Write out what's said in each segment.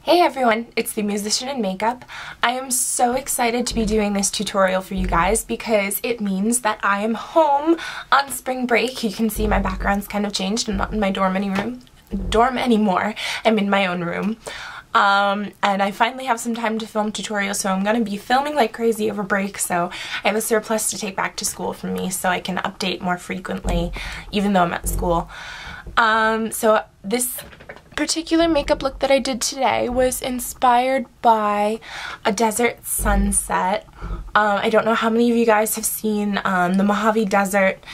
Hey everyone, it's the Musician in Makeup. I am so excited to be doing this tutorial for you guys because it means that I am home on spring break. You can see my background's kind of changed. I'm not in my dorm anymore. I'm in my own room. And I finally have some time to film tutorials, so I'm going to be filming like crazy over break, so I have a surplus to take back to school for me so I can update more frequently even though I'm at school. So this particular makeup look that I did today was inspired by a desert sunset. I don't know how many of you guys have seen the Mojave Desert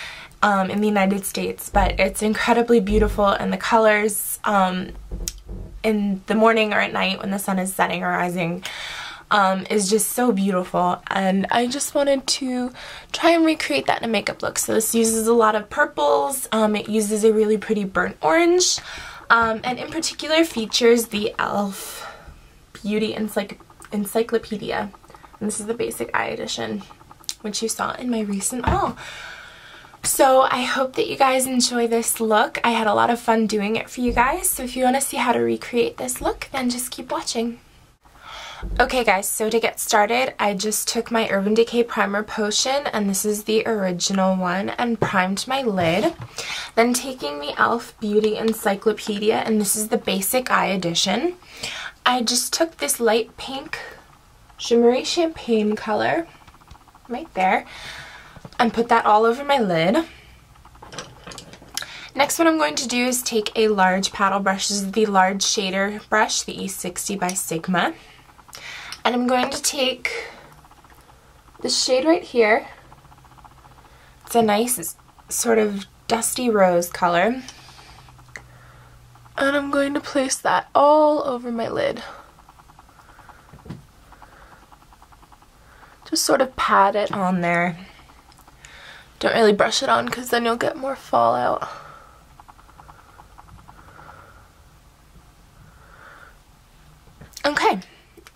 in the United States, but it's incredibly beautiful, and the colors in the morning or at night when the sun is setting or rising is just so beautiful, and I just wanted to try and recreate that in a makeup look. So this uses a lot of purples, it uses a really pretty burnt orange, and in particular features the e.l.f. Beauty Encyclopedia. And this is the basic eye edition, which you saw in my recent haul. So I hope that you guys enjoy this look. I had a lot of fun doing it for you guys, so if you want to see how to recreate this look, then just keep watching. Okay guys, so to get started, I just took my Urban Decay Primer Potion, and this is the original one, and primed my lid. Then taking the e.l.f. Beauty Encyclopedia, and this is the Basic Eye Edition, I just took this light pink shimmery champagne color right there and put that all over my lid. Next, what I'm going to do is take a large paddle brush. This is the large shader brush, the E60 by Sigma. And I'm going to take this shade right here. It's a nice sort of dusty rose color. And I'm going to place that all over my lid. Just sort of pat it on there. Don't really brush it on because then you'll get more fallout. Okay.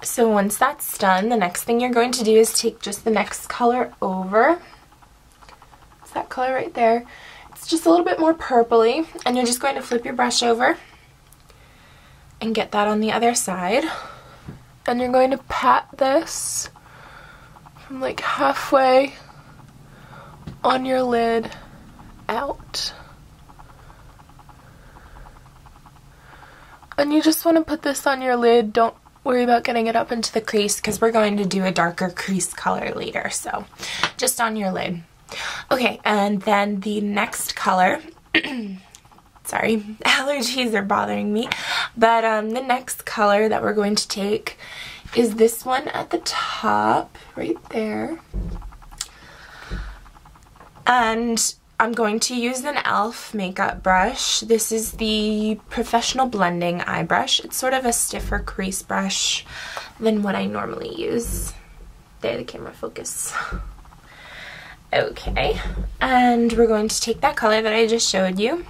So once that's done, the next thing you're going to do is take just the next color over. It's that color right there. It's just a little bit more purpley, and you're just going to flip your brush over and get that on the other side. And you're going to pat this from like halfway on your lid out. And you just want to put this on your lid. Don't worry about getting it up into the crease because we're going to do a darker crease color later, so just on your lid. Okay, and then the next color, sorry, allergies are bothering me, but the next color that we're going to take is this one at the top, right there. And I'm going to use an e.l.f. makeup brush. This is the Professional Blending Eye Brush. It's sort of a stiffer crease brush than what I normally use. There, the camera focus. Okay, and we're going to take that color that I just showed you,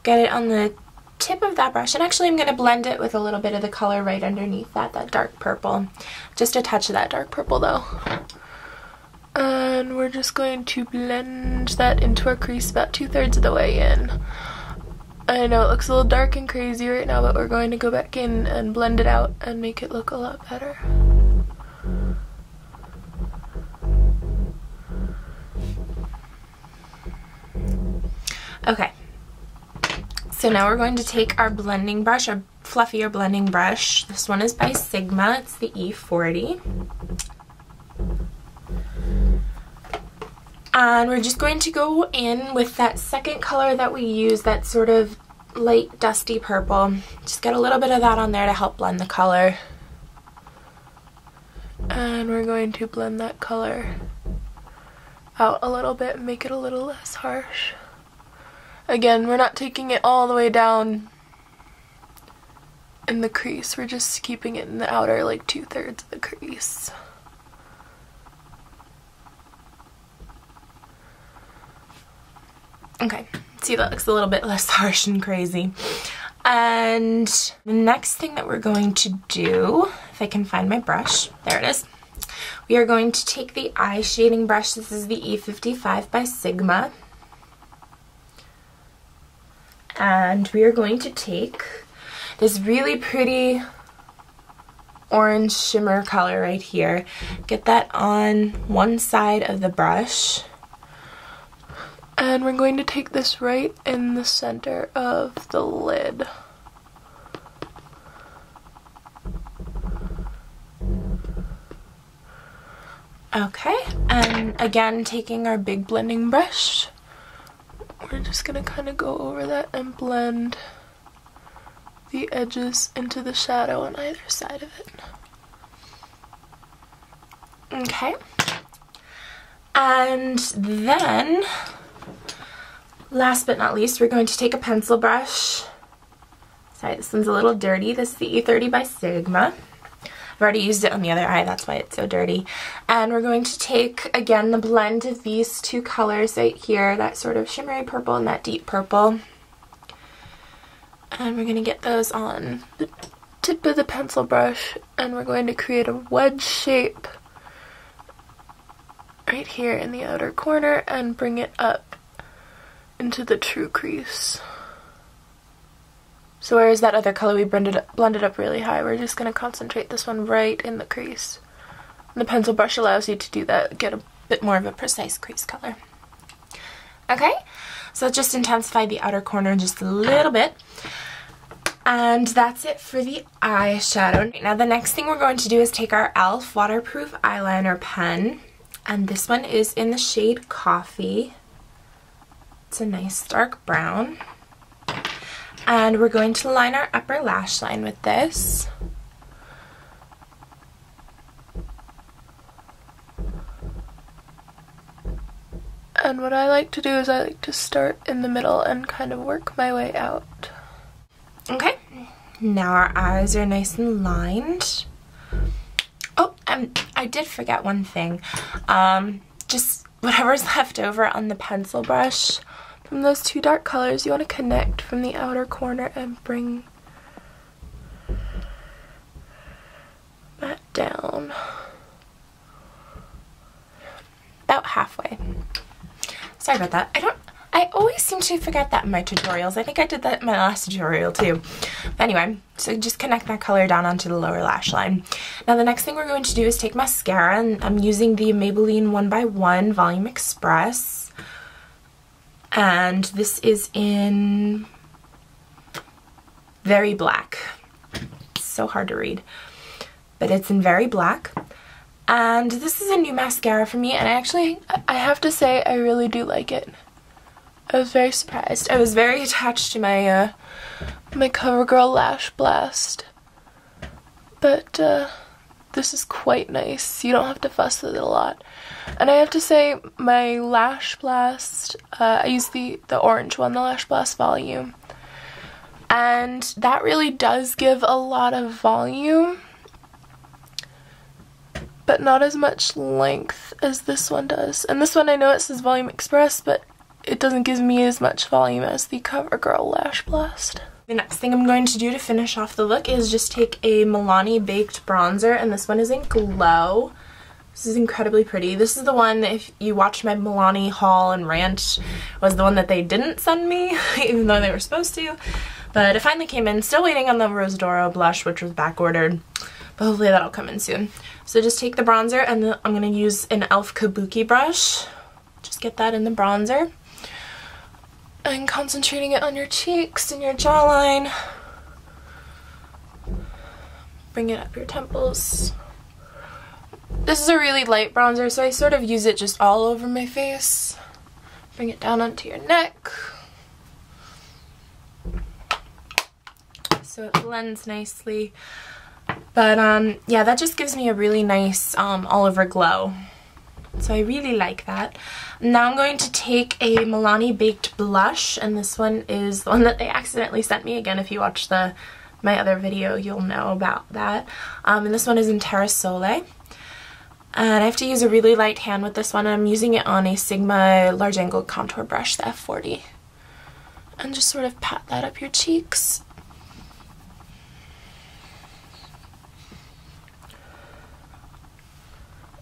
get it on the tip of that brush, and actually I'm going to blend it with a little bit of the color right underneath that dark purple. Just a touch of that dark purple though. And we're just going to blend that into our crease about 2/3 of the way in. I know it looks a little dark and crazy right now, but we're going to go back in and blend it out and make it look a lot better. Okay, so now we're going to take our blending brush, our fluffier blending brush. This one is by Sigma, it's the E40. And we're just going to go in with that second color that we used, that sort of light dusty purple. Just get a little bit of that on there to help blend the color. And we're going to blend that color out a little bit and make it a little less harsh. Again, we're not taking it all the way down in the crease. We're just keeping it in the outer, like 2/3 of the crease. Okay, see, that looks a little bit less harsh and crazy. And the next thing that we're going to do, if I can find my brush, there it is. We are going to take the eye shading brush. This is the E55 by Sigma. And we are going to take this really pretty orange shimmer color right here. Get that on one side of the brush. And we're going to take this right in the center of the lid. Okay, and again, taking our big blending brush, we're just gonna kind of go over that and blend the edges into the shadow on either side of it. Okay, and then last but not least, we're going to take a pencil brush. Sorry, this one's a little dirty. This is the E30 by Sigma. I've already used it on the other eye, that's why it's so dirty. And we're going to take, again, the blend of these two colors right here, that sort of shimmery purple and that deep purple. And we're going to get those on the tip of the pencil brush, and we're going to create a wedge shape right here in the outer corner and bring it up into the true crease. So whereas that other color we blended up really high, we're just going to concentrate this one right in the crease. And the pencil brush allows you to do that, get a bit more of a precise crease color. Okay, so just intensify the outer corner just a little bit. And that's it for the eyeshadow. Now the next thing we're going to do is take our e.l.f. waterproof eyeliner pen. And this one is in the shade Coffee. It's a nice dark brown. And we're going to line our upper lash line with this. And what I like to do is I like to start in the middle and kind of work my way out. Okay, now our eyes are nice and lined. Oh, I did forget one thing. Just whatever's left over on the pencil brush from those two dark colors, you want to connect from the outer corner and bring that down about halfway. Sorry about that. I always seem to forget that in my tutorials. I think I did that in my last tutorial too. Anyway, so just connect that color down onto the lower lash line. Now the next thing we're going to do is take mascara, and I'm using the Maybelline 1x1 Volume Express. And this is in Very Black. It's so hard to read, but it's in Very Black. And this is a new mascara for me, and I have to say I really do like it. I was very surprised. I was very attached to my my CoverGirl Lash Blast, but this is quite nice. You don't have to fuss with it a lot. And I have to say, my Lash Blast, I use the orange one, the Lash Blast Volume, and that really does give a lot of volume, but not as much length as this one does. And this one, I know it says Volume Express, but it doesn't give me as much volume as the CoverGirl Lash Blast. The next thing I'm going to do to finish off the look is just take a Milani Baked Bronzer, and this one is in Glow. This is incredibly pretty. This is the one that, if you watch my Milani haul and rant, was the one that they didn't send me, even though they were supposed to. But it finally came in. Still waiting on the Rose Doro blush, which was back ordered, but hopefully that'll come in soon. So just take the bronzer, and then I'm going to use an e.l.f. Kabuki brush. Just get that in the bronzer. And concentrating it on your cheeks and your jawline. Bring it up your temples. This is a really light bronzer, so I sort of use it just all over my face. Bring it down onto your neck. So it blends nicely. But yeah, that just gives me a really nice all over glow. So I really like that. Now I'm going to take a Milani Baked Blush, and this one is the one that they accidentally sent me. Again, if you watch my other video, you'll know about that. And this one is in Terra Sole. And I have to use a really light hand with this one. I'm using it on a Sigma large angle contour brush, the F40. And just sort of pat that up your cheeks.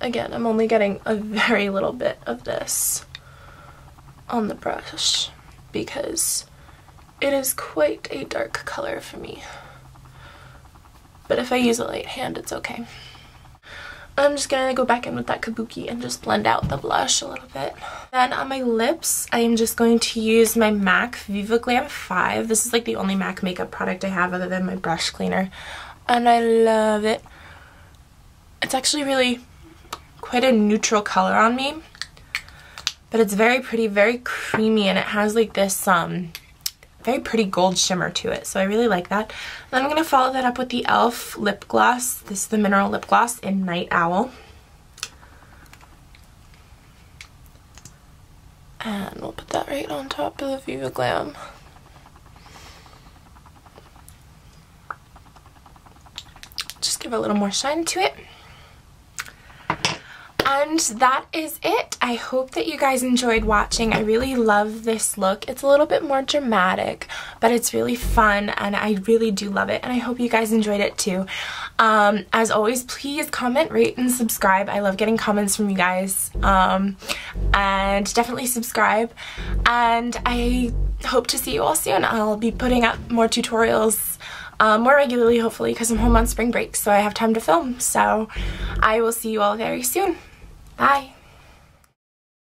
Again, I'm only getting a very little bit of this on the brush because it is quite a dark color for me. but if I use a light hand, it's okay. I'm just gonna go back in with that kabuki and just blend out the blush a little bit. Then on my lips, I am just going to use my MAC Viva Glam 5. This is like the only MAC makeup product I have other than my brush cleaner, and I love it. It's actually really quite a neutral color on me, but it's very pretty, very creamy, and it has like this very pretty gold shimmer to it, so I really like that. Then I'm going to follow that up with the e.l.f. lip gloss. This is the mineral lip gloss in Night Owl. And we'll put that right on top of the Viva Glam. Just give a little more shine to it. And that is it. I hope that you guys enjoyed watching. I really love this look. It's a little bit more dramatic, but it's really fun, and I really do love it, and I hope you guys enjoyed it too. As always, please comment, rate, and subscribe. I love getting comments from you guys, and definitely subscribe, and I hope to see you all soon. I'll be putting up more tutorials more regularly, hopefully, because I'm home on spring break, so I have time to film. So I will see you all very soon. Bye.